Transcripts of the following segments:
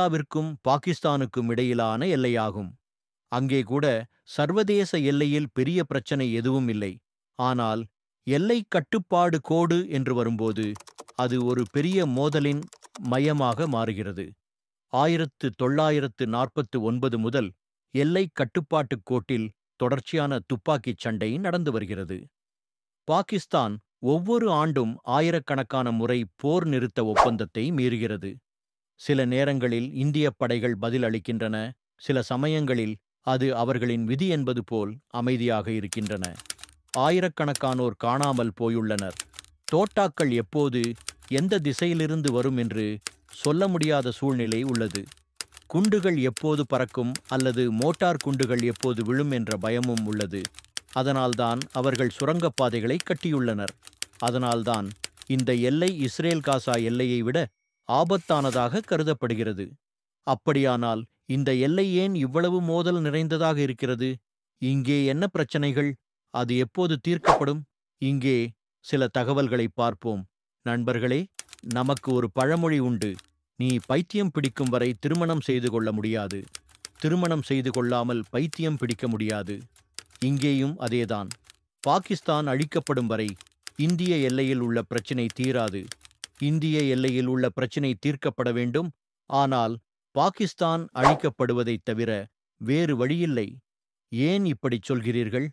இந்தியாவிற்கும் பாகிஸ்தானுக்கும் இடையிலான எல்லையாகும். அங்கே கூட சர்வதேச எல்லையில் பெரிய பிரச்சனை எதுவும் இல்லை. ஆனால் எல்லைக் கட்டுப்பாடு கோடு என்று வரும்போது அது ஒரு பெரிய மோதலின் மையமாக மாறுகிறது. 1949 முதல் எல்லைக் கட்டுப்பாட்டுக் கோட்டில் தொடர்ச்சியான துப்பாக்கிச் சண்டை நடந்து வருகிறது. பாகிஸ்தான் ஒவ்வொரு ஆண்டும் ஆயிரக்கணக்கான முறை போர் நிறுத்த ஒப்பந்தத்தை மீறுகிறது. சில நேரங்களில் இந்தியப் படைகள் பதில் அளிக்கின்றன, சில சமயங்களில் அது அவர்களின் விதி என்பது போல் அமைதியாக இருக்கின்றன. ஆயிரக்கணக்கானோர் காணாமல் போயுள்ளனர். தோட்டாக்கள் எப்போது எந்த திசையிலிருந்து வரும் என்று சொல்ல முடியாத சூழ்நிலை உள்ளது. குண்டுகள் எப்போது பறக்கும் அல்லது மோட்டார் குண்டுகள் எப்போது விழும் என்ற பயமும் உள்ளது. அதனால்தான் அவர்கள் சுரங்கப்பாதைகளை கட்டியுள்ளனர். அதனால்தான் இந்த எல்லை இஸ்ரேல் காசா எல்லையை விட ஆபத்தானதாக கருதப்படுகிறது. அப்படியானால் இந்த எல்லை ஏன் இவ்வளவு மோதல் நிறைந்ததாக இருக்கிறது? இங்கே என்ன பிரச்சனைகள்? அது எப்போது தீர்க்கப்படும்? இங்கே சில தகவல்களை பார்ப்போம். நண்பர்களே, நமக்கு ஒரு பழமொழி உண்டு. நீ பைத்தியம் பிடிக்கும் வரை திருமணம் செய்து கொள்ள முடியாது. திருமணம் செய்து கொள்ளாமல் பைத்தியம் பிடிக்க முடியாது. இங்கேயும் அதேதான். பாகிஸ்தான் அழிக்கப்படும் வரை இந்திய எல்லையில் உள்ள பிரச்சினை தீராது. இந்திய எல்லையில் உள்ள பிரச்சினை தீர்க்கப்பட வேண்டும். ஆனால் பாகிஸ்தான் அழிக்கப்படுவதைத் தவிர வேறு வழியில்லை. ஏன் இப்படிச் சொல்கிறீர்கள்?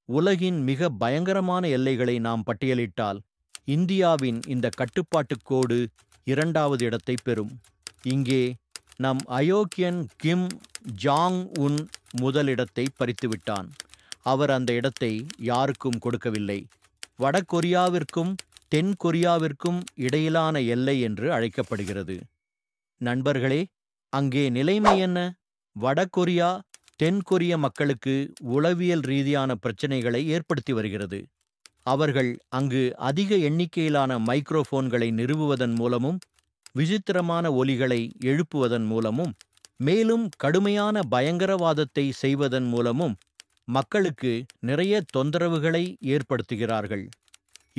உலகின் மிக பயங்கரமான எல்லைகளை நாம் பட்டியலிட்டால் இந்தியாவின் இந்த கட்டுப்பாட்டுக் கோடு 2வது இடத்தை பெறும். இங்கே நம் அயோக்கியன் கிம் ஜாங் உன் முதலிடத்தை பறித்துவிட்டான். அவர் அந்த இடத்தை யாருக்கும் கொடுக்கவில்லை. வடகொரியாவிற்கும் தென் கொரியாவிற்கும் இடையிலான எல்லை என்று அழைக்கப்படுகிறது. நண்பர்களே, அங்கே நிலைமை என்ன? வடகொரியா தென்கொரிய மக்களுக்கு உளவியல் ரீதியான பிரச்சினைகளை ஏற்படுத்தி வருகிறது. அவர்கள் அங்கு அதிக எண்ணிக்கையிலான மைக்ரோஃபோன்களை நிறுவுவதன் மூலமும் விசித்திரமான ஒலிகளை எழுப்புவதன் மூலமும் மேலும் கடுமையான பயங்கரவாதத்தை செய்வதன் மூலமும் மக்களுக்கு நிறைய தொந்தரவுகளை ஏற்படுத்துகிறார்கள்.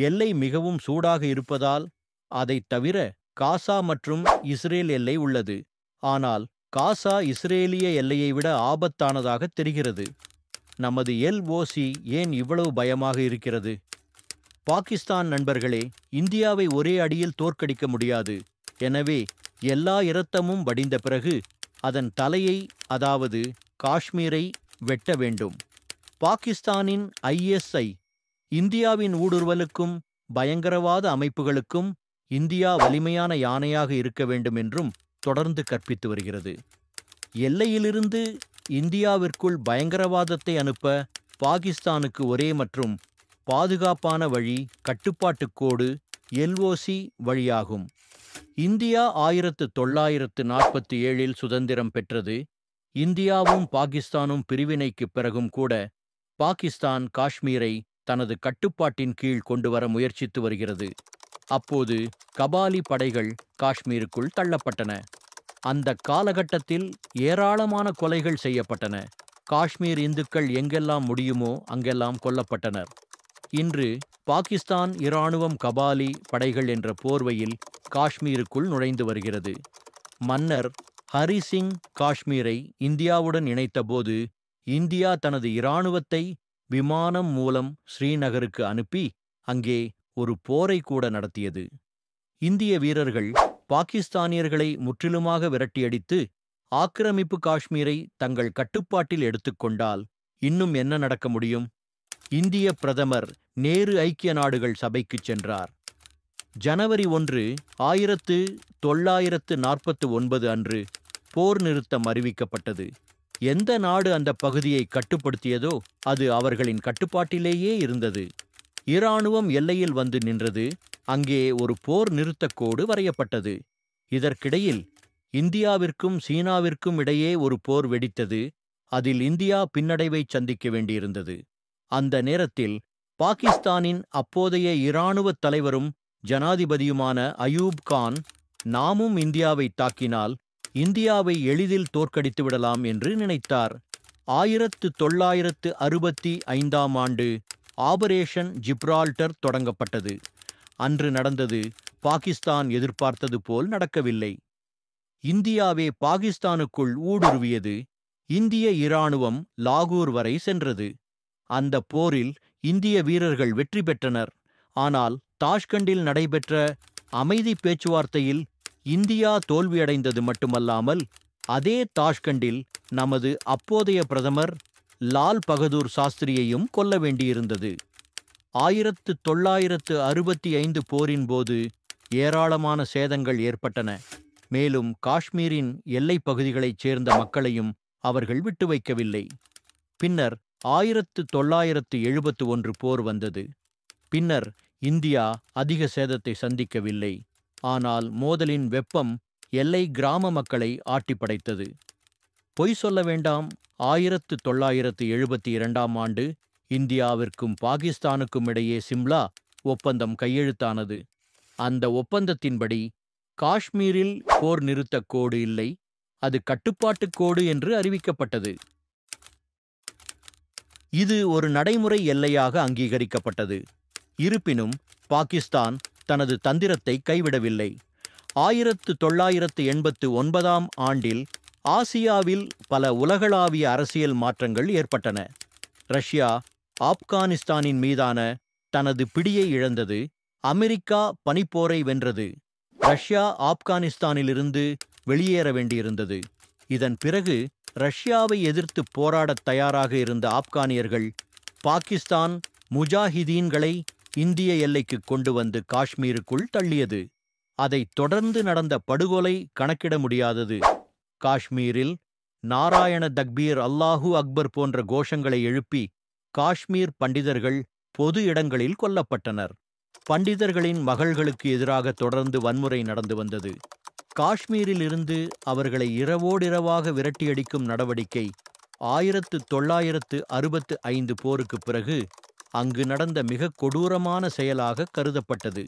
எல்லை மிகவும் சூடாக இருப்பதால் அதைத் தவிர காசா மற்றும் இஸ்ரேல் எல்லை உள்ளது. ஆனால் காசா இஸ்ரேலிய எல்லையை விட ஆபத்தானதாக தெரிகிறது. நமது LOC ஏன் இவ்வளவு பயமாக இருக்கிறது? பாகிஸ்தான் நண்பர்களே, இந்தியாவை ஒரே அடியில் தோற்கடிக்க முடியாது. எனவே எல்லா இரத்தமும் வடிந்த பிறகு அதன் தலையை, அதாவது காஷ்மீரை வெட்ட வேண்டும். பாகிஸ்தானின் ISI இந்தியாவின் ஊடுருவலுக்கும் பயங்கரவாத அமைப்புகளுக்கும் இந்தியா வலிமையான யானையாக இருக்க வேண்டும் என்றும் தொடர்ந்து கற்பித்து வருகிறது. எல்லையிலிருந்து இந்தியாவிற்குள் பயங்கரவாதத்தை அனுப்ப பாகிஸ்தானுக்கு ஒரே மற்றும் பாதுகாப்பான வழி கட்டுப்பாட்டுக் கோடு LOC வழியாகும். இந்தியா 1947 சுதந்திரம் பெற்றது. இந்தியாவும் பாகிஸ்தானும் பிரிவினைக்குப் பிறகும் கூட பாகிஸ்தான் காஷ்மீரை தனது கட்டுப்பாட்டின் கீழ் கொண்டு வர முயற்சித்து வருகிறது. அப்போது கபாலி படைகள் காஷ்மீருக்குள் தள்ளப்பட்டன. அந்த காலகட்டத்தில் ஏராளமான கொலைகள் செய்யப்பட்டன. காஷ்மீர் இந்துக்கள் எங்கெல்லாம் முடியுமோ அங்கெல்லாம் கொல்லப்பட்டனர். இன்று பாகிஸ்தான் இராணுவம் கபாலி படைகள் என்ற போர்வையில் காஷ்மீருக்குள் நுழைந்து வருகிறது. மன்னர் ஹரி சிங் காஷ்மீரை இந்தியாவுடன் இணைத்தபோது இந்தியா தனது இராணுவத்தை விமானம் மூலம் ஸ்ரீநகருக்கு அனுப்பி அங்கே ஒரு போரை கூட நடத்தியது. இந்திய வீரர்கள் பாகிஸ்தானியர்களை முற்றிலுமாக விரட்டியடித்து ஆக்கிரமிப்பு காஷ்மீரை தங்கள் கட்டுப்பாட்டில் எடுத்துக்கொண்டால் இன்னும் என்ன நடக்க முடியும்? இந்திய பிரதமர் நேரு ஐக்கிய நாடுகள் சபைக்குச் சென்றார். ஜனவரி 1, 1949 அன்று போர் நிறுத்தம் அறிவிக்கப்பட்டது. எந்த நாடு அந்த பகுதியை கட்டுப்படுத்தியதோ அது அவர்களின் கட்டுப்பாட்டிலேயே இருந்தது. இராணுவம் எல்லையில் வந்து நின்றது. அங்கே ஒரு போர் நிறுத்தக் கோடு வரையப்பட்டது. இதற்கிடையில் இந்தியாவிற்கும் சீனாவிற்கும் இடையே ஒரு போர் வெடித்தது. அதில் இந்தியா பின்னடைவை சந்திக்க வேண்டியிருந்தது. அந்த நேரத்தில் பாகிஸ்தானின் அப்போதைய இராணுவத் தலைவரும் ஜனாதிபதியுமான அயூப் கான், நாமும் இந்தியாவை தாக்கினால் இந்தியாவை எளிதில் தோற்கடித்து விடலாம் என்று நினைத்தார். 1965 ஆண்டு ஆபரேஷன் ஜிப்ரால்டர் தொடங்கப்பட்டது. அன்று நடந்தது பாகிஸ்தான் எதிர்பார்த்தது போல் நடக்கவில்லை. இந்தியாவே பாகிஸ்தானுக்குள் ஊடுருவியது. இந்திய இராணுவம் லாகூர் வரை சென்றது. அந்த போரில் இந்திய வீரர்கள் வெற்றி பெற்றனர். ஆனால் தாஷ்கண்டில் நடைபெற்ற அமைதி பேச்சுவார்த்தையில் இந்தியா தோல்வியடைந்தது மட்டுமல்லாமல், அதே தாஷ்கண்டில் நமது அப்போதைய பிரதமர் லால் பகதூர் சாஸ்திரியையும் கொல்ல வேண்டியிருந்தது. 1965 போரின் போது ஏராளமான சேதங்கள் ஏற்பட்டன. மேலும் காஷ்மீரின் எல்லைப் பகுதிகளைச் சேர்ந்த மக்களையும் அவர்கள் விட்டு வைக்கவில்லை. பின்னர் 1971 போர் வந்தது. பின்னர் இந்தியா அதிக சேதத்தை சந்திக்கவில்லை. ஆனால் மோதலின் வெப்பம் எல்லை கிராம மக்களை ஆட்டிப்படைத்தது. பொய் சொல்ல வேண்டாம், 1972 ஆண்டு இந்தியாவிற்கும் பாகிஸ்தானுக்கும் இடையே சிம்லா ஒப்பந்தம் கையெழுத்தானது. அந்த ஒப்பந்தத்தின்படி காஷ்மீரில் போர் நிறுத்தக் கோடு இல்லை, அது கட்டுப்பாட்டுக் கோடு என்று அறிவிக்கப்பட்டது. இது ஒரு நடைமுறை எல்லையாக அங்கீகரிக்கப்பட்டது. இருப்பினும் பாகிஸ்தான் தனது தந்திரத்தை கைவிடவில்லை. 1989 ஆண்டில் ஆசியாவில் பல உலகளாவிய அரசியல் மாற்றங்கள் ஏற்பட்டன. ரஷ்யா ஆப்கானிஸ்தானின் மீதான தனது பிடியை இழந்தது. அமெரிக்கா பனிப்போரை வென்றது. ரஷ்யா ஆப்கானிஸ்தானிலிருந்து வெளியேற வேண்டியிருந்தது. இதன் பிறகு ரஷ்யாவை எதிர்த்து போராடத் தயாராக இருந்த ஆப்கானியர்கள் பாகிஸ்தான் முஜாஹிதீன்களை இந்திய எல்லைக்கு கொண்டு வந்து காஷ்மீருக்குள் தள்ளியது. அதைத் தொடர்ந்து நடந்த படுகொலை கணக்கிட முடியாதது. காஷ்மீரில் நாராயண தக்பீர், அல்லாஹூ அக்பர் போன்ற கோஷங்களை எழுப்பி காஷ்மீர் பண்டிதர்கள் பொது இடங்களில் கொல்லப்பட்டனர். பண்டிதர்களின் மகள்களுக்கு எதிராக தொடர்ந்து வன்முறை நடந்து வந்தது. காஷ்மீரில் இருந்து அவர்களை இரவோடிரவாக விரட்டியடிக்கும் நடவடிக்கை 1965 போருக்குப் பிறகு அங்கு நடந்த மிக கொடூரமான செயலாக கருதப்பட்டது.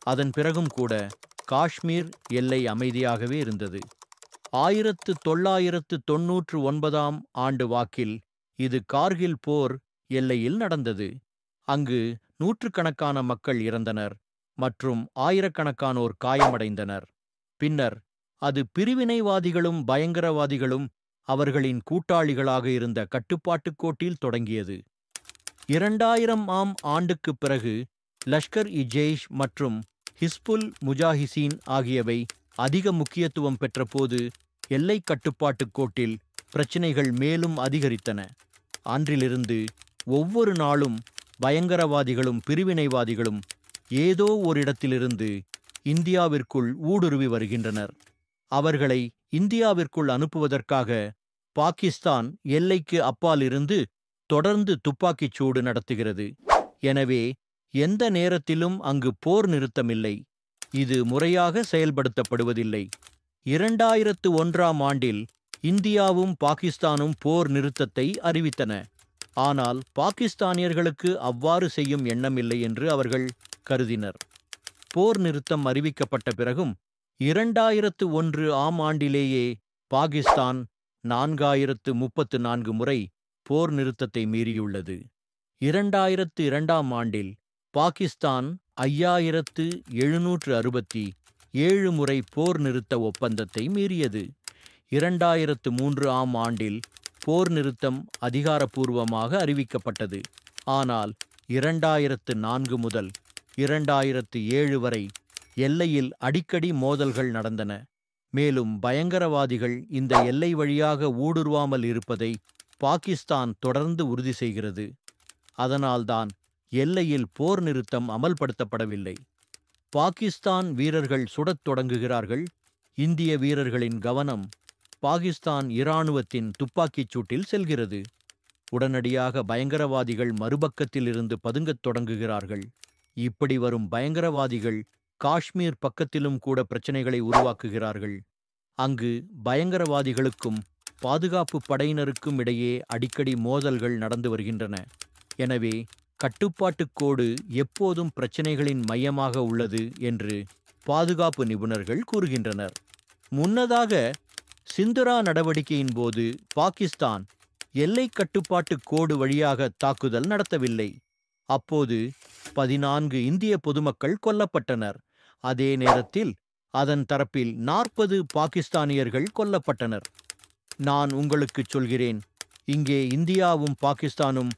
அதன் பிறகும் கூட காஷ்மீர் எல்லை அமைதியாகவே இருந்தது. 1999 ஆண்டு வாக்கில் இது கார்கில் போர் எல்லையில் நடந்தது. அங்கு நூற்றுக்கணக்கான மக்கள் இறந்தனர் மற்றும் ஆயிரக்கணக்கானோர் காயமடைந்தனர். பின்னர் அது பிரிவினைவாதிகளும் பயங்கரவாதிகளும் அவர்களின் கூட்டாளிகளாக இருந்த கட்டுப்பாட்டுக் கோட்டில் தொடங்கியது. 2000 ஆண்டுக்குப் பிறகு லஷ்கர்-இ-ஜெய்ஷ் மற்றும் ஹிஸ்புல் முஜாஹிசீன் ஆகியவை அதிக முக்கியத்துவம் பெற்றபோது எல்லை கட்டுப்பாட்டுக் கோட்டில் பிரச்சினைகள் மேலும் அதிகரித்தன. அன்றிலிருந்து ஒவ்வொரு நாளும் பயங்கரவாதிகளும் பிரிவினைவாதிகளும் ஏதோ ஓரிடத்திலிருந்து இந்தியாவிற்குள் ஊடுருவி வருகின்றனர். அவர்களை இந்தியாவிற்குள் அனுப்புவதற்காக பாகிஸ்தான் எல்லைக்கு அப்பாலிருந்து தொடர்ந்து துப்பாக்கிச் சூடு நடத்துகிறது. எனவே எந்த நேரத்திலும் அங்கு போர் நிறுத்தமில்லை. இது முறையாக செயல்படுத்தப்படுவதில்லை. 2001 ஆண்டில் இந்தியாவும் பாகிஸ்தானும் போர் நிறுத்தத்தை அறிவித்தன. ஆனால் பாகிஸ்தானியர்களுக்கு அவ்வாறு செய்யும் எண்ணமில்லை என்று அவர்கள் கருதினர். போர் நிறுத்தம் அறிவிக்கப்பட்ட பிறகும் 2001 ஆண்டிலேயே பாகிஸ்தான் 4034 முறை போர் நிறுத்தத்தை மீறியுள்ளது. 2002 ஆண்டில் பாகிஸ்தான் 5767 முறை போர் நிறுத்த ஒப்பந்தத்தை மீறியது. 2003 ஆண்டில் போர் நிறுத்தம் அதிகாரப்பூர்வமாக அறிவிக்கப்பட்டது. ஆனால் 2004 முதல் 2007 வரை எல்லையில் அடிக்கடி மோதல்கள் நடந்தன. மேலும் பயங்கரவாதிகள் இந்த எல்லை வழியாக ஊடுருவாமல் இருப்பதை பாகிஸ்தான் தொடர்ந்து உறுதி செய்கிறது. அதனால்தான் எல்லையில் போர் நிறுத்தம் அமல்படுத்தப்படவில்லை. பாகிஸ்தான் வீரர்கள் சுடத் தொடங்குகிறார்கள். இந்திய வீரர்களின் கவனம் பாகிஸ்தான் இராணுவத்தின் துப்பாக்கிச் சூட்டில் செல்கிறது. உடனடியாக பயங்கரவாதிகள் மறுபக்கத்தில் இருந்து பதுங்கத் தொடங்குகிறார்கள். இப்படி வரும் பயங்கரவாதிகள் காஷ்மீர் பக்கத்திலும் கூட பிரச்சனைகளை உருவாக்குகிறார்கள். அங்கு பயங்கரவாதிகளுக்கும் பாதுகாப்பு படையினருக்கும் இடையே அடிக்கடி மோதல்கள் நடந்து வருகின்றன. எனவே கட்டுப்பாட்டுக் கோடு எப்போதும் பிரச்சனைகளின் மையமாக உள்ளது என்று பாதுகாப்பு நிபுணர்கள் கூறுகின்றனர். முன்னதாக சிந்துரா நடவடிக்கையின் போது பாகிஸ்தான் எல்லை கட்டுப்பாட்டுக் கோடு வழியாக தாக்குதல் நடத்தவில்லை. அப்போது 14 இந்திய பொதுமக்கள் கொல்லப்பட்டனர். அதே நேரத்தில் அதன் தரப்பில் 40 பாகிஸ்தானியர்கள் கொல்லப்பட்டனர். நான் உங்களுக்குச் சொல்கிறேன், இங்கே இந்தியாவும் பாகிஸ்தானும்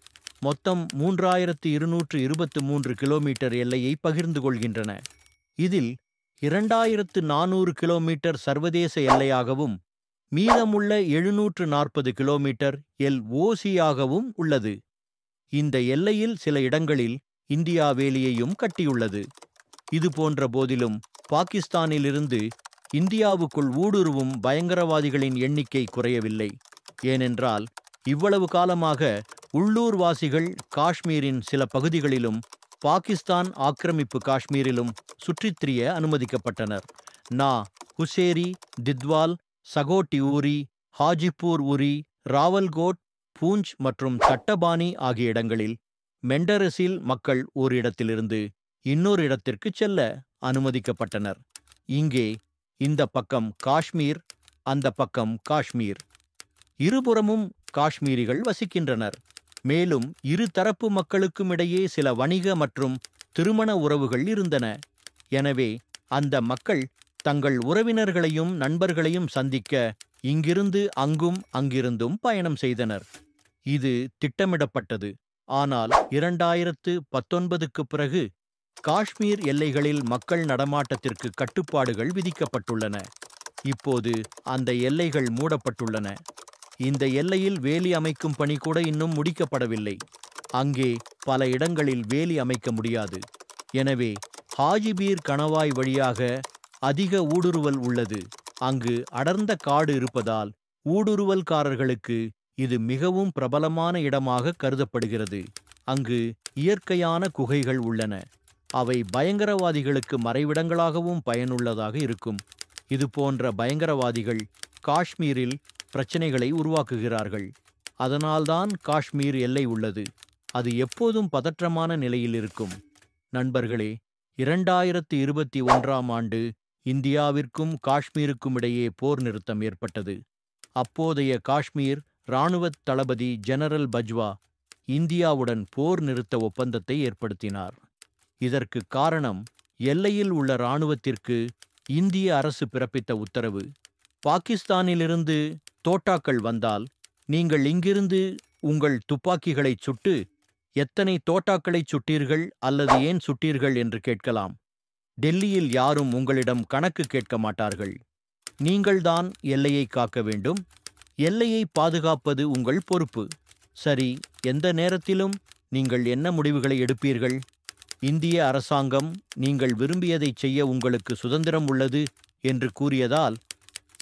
மொத்தம் 3223 கிலோமீட்டர் எல்லையை பகிர்ந்து கொள்கின்றன. இதில் 2400 கிலோமீட்டர் சர்வதேச எல்லையாகவும் மீதமுள்ள 740 கிலோமீட்டர் LOCயாகவும் உள்ளது. இந்த எல்லையில் சில இடங்களில் இந்தியா வேலியையும் கட்டியுள்ளது. இது போன்ற போதிலும் பாகிஸ்தானிலிருந்து இந்தியாவுக்குள் ஊடுருவும் பயங்கரவாதிகளின் எண்ணிக்கை குறையவில்லை. ஏனென்றால் இவ்வளவு காலமாக உள்ளூர்வாசிகள் காஷ்மீரின் சில பகுதிகளிலும் பாகிஸ்தான் ஆக்கிரமிப்பு காஷ்மீரிலும் சுற்றித் திரிய அனுமதிக்கப்பட்டனர். ஹுசேரி, தித்வால், சகோட்டி ஊரி, ஹாஜிப்பூர் ஊரி, ராவல்கோட், பூஞ்ச் மற்றும் தட்டபானி ஆகிய இடங்களில் மெண்டரஸில் மக்கள் ஒரு இடத்திலிருந்து இன்னொரு இடத்திற்கு செல்ல அனுமதிக்கப்பட்டனர். இங்கே இந்த பக்கம் காஷ்மீர், அந்த பக்கம் காஷ்மீர். இருபுறமும் காஷ்மீரிகள் வசிக்கின்றனர். மேலும் இரு தரப்பு மக்களுக்கும் இடையே சில வணிக மற்றும் திருமண உறவுகள் இருந்தன. எனவே அந்த மக்கள் தங்கள் உறவினர்களையும் நண்பர்களையும் சந்திக்க இங்கிருந்து அங்கும் அங்கிருந்தும் பயணம் செய்தனர். இது திட்டமிடப்பட்டது. ஆனால் 2019க்கு பிறகு காஷ்மீர் எல்லைகளில் மக்கள் நடமாட்டத்திற்கு கட்டுப்பாடுகள் விதிக்கப்பட்டுள்ளன. இப்போது அந்த எல்லைகள் மூடப்பட்டுள்ளன. இந்த எல்லையில் வேலி அமைக்கும் பணி கூட இன்னும் முடிக்கப்படவில்லை. அங்கே பல இடங்களில் வேலி அமைக்க முடியாது. எனவே ஹாஜிபீர் கணவாய் வழியாக அதிக ஊடுருவல் உள்ளது. அங்கு அடர்ந்த காடு இருப்பதால் ஊடுருவல்காரர்களுக்கு இது மிகவும் பிரபலமான இடமாக கருதப்படுகிறது. அங்கு இயற்கையான குகைகள் உள்ளன. அவை பயங்கரவாதிகளுக்கு மறைவிடங்களாகவும் பயனுள்ளதாக இருக்கும். இது போன்ற பயங்கரவாதிகள் காஷ்மீரில் பிரச்சனைகளை உருவாக்குகிறார்கள். அதனால்தான் காஷ்மீர் எல்லை உள்ளது. அது எப்போதும் பதற்றமான நிலையில் இருக்கும். நண்பர்களே, 2021ஆம் ஆண்டு இந்தியாவிற்கும் காஷ்மீருக்கும் இடையே போர் நிறுத்தம் ஏற்பட்டது. அப்போதைய காஷ்மீர் இராணுவத் தளபதி ஜெனரல் பஜ்வா இந்தியாவுடன் போர் நிறுத்த ஒப்பந்தத்தை ஏற்படுத்தினார். இதற்கு காரணம் எல்லையில் உள்ள இராணுவத்திற்கு இந்திய அரசு பிறப்பித்த உத்தரவு. பாகிஸ்தானிலிருந்து தோட்டாக்கள் வந்தால் நீங்கள் இங்கிருந்து உங்கள் துப்பாக்கிகளைச் சுட்டு எத்தனை தோட்டாக்களைச் சுட்டீர்கள் அல்லது ஏன் சுட்டீர்கள் என்று கேட்கலாம். டெல்லியில் யாரும் உங்களிடம் கணக்கு கேட்க மாட்டார்கள். நீங்கள்தான் எல்லையை காக்க வேண்டும். எல்லையை பாதுகாப்பது உங்கள் பொறுப்பு. சரி, எந்த நேரத்திலும் நீங்கள் என்ன முடிவுகளை எடுப்பீர்கள்? இந்திய அரசாங்கம் நீங்கள் விரும்பியதைச் செய்ய உங்களுக்கு சுதந்திரம் உள்ளது என்று கூறியதால்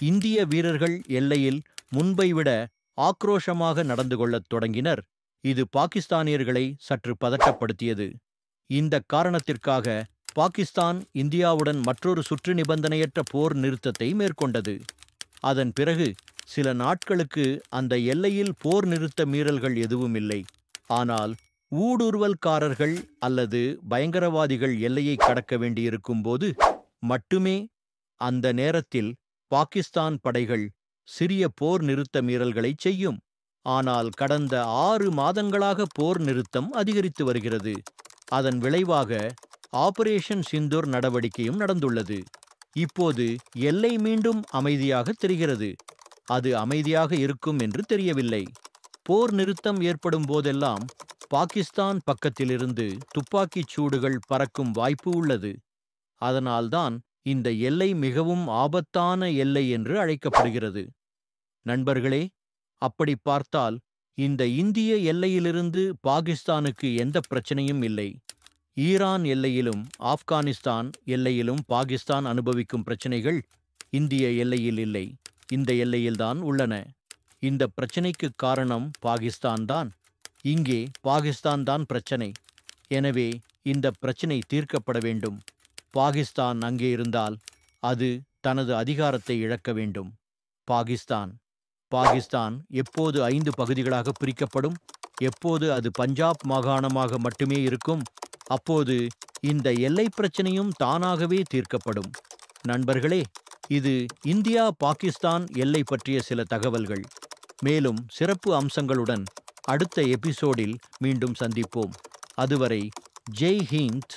இந்திய வீரர்கள் எல்லையில் முன்பை விட ஆக்ரோஷமாக நடந்து கொள்ளத் தொடங்கினர். இது பாகிஸ்தானியர்களை சற்று பதட்டப்படுத்தியது. இந்த காரணத்திற்காக பாகிஸ்தான் இந்தியாவுடன் மற்றொரு சுற்று நிபந்தனையற்ற போர் நிறுத்தத்தை மேற்கொண்டது. அதன் பிறகு சில நாட்களுக்கு அந்த எல்லையில் போர் நிறுத்த மீறல்கள் எதுவும் இல்லை. ஆனால் ஊடுருவல்காரர்கள் அல்லது பயங்கரவாதிகள் எல்லையை கடக்க வேண்டியிருக்கும் போது மட்டுமே அந்த நேரத்தில் பாகிஸ்தான் படைகள் சிறிய போர் நிறுத்த மீறல்களை செய்யும். ஆனால் கடந்த 6 மாதங்களாக போர் நிறுத்தம் அதிகரித்து வருகிறது. அதன் விளைவாக ஆபரேஷன் சிந்தூர் நடவடிக்கையும் நடந்துள்ளது. இப்போது எல்லை மீண்டும் அமைதியாக தெரிகிறது. அது அமைதியாக இருக்கும் என்று தெரியவில்லை. போர் நிறுத்தம் ஏற்படும் போதெல்லாம் பாகிஸ்தான் பக்கத்திலிருந்து துப்பாக்கிச் சூடுகள் பறக்கும் வாய்ப்பு உள்ளது. அதனால்தான் இந்த எல்லை மிகவும் ஆபத்தான எல்லை என்று அழைக்கப்படுகிறது. நண்பர்களே, அப்படி பார்த்தால் இந்த இந்திய எல்லையிலிருந்து பாகிஸ்தானுக்கு எந்த பிரச்சனையும் இல்லை. ஈரான் எல்லையிலும் ஆப்கானிஸ்தான் எல்லையிலும் பாகிஸ்தான் அனுபவிக்கும் பிரச்சனைகள் இந்திய எல்லையில் இல்லை. இந்த எல்லையில்தான் உள்ளன. இந்த பிரச்சனைக்கு காரணம் பாகிஸ்தான் தான். இங்கே பாகிஸ்தான் தான் பிரச்சனை. எனவே இந்த பிரச்சனை தீர்க்கப்பட வேண்டும். பாகிஸ்தான் அங்கே இருந்தால் அது தனது அதிகாரத்தை இழக்க வேண்டும். பாகிஸ்தான் எப்போது 5 பகுதிகளாக பிரிக்கப்படும், எப்போது அது பஞ்சாப் மாகாணமாக மட்டுமே இருக்கும், அப்போது இந்த எல்லை பிரச்சனையும் தானாகவே தீர்க்கப்படும். நண்பர்களே, இது இந்தியா பாகிஸ்தான் எல்லை பற்றிய சில தகவல்கள். மேலும் சிறப்பு அம்சங்களுடன் அடுத்த எபிசோடில் மீண்டும் சந்திப்போம். அதுவரை ஜெய் ஹிந்த்.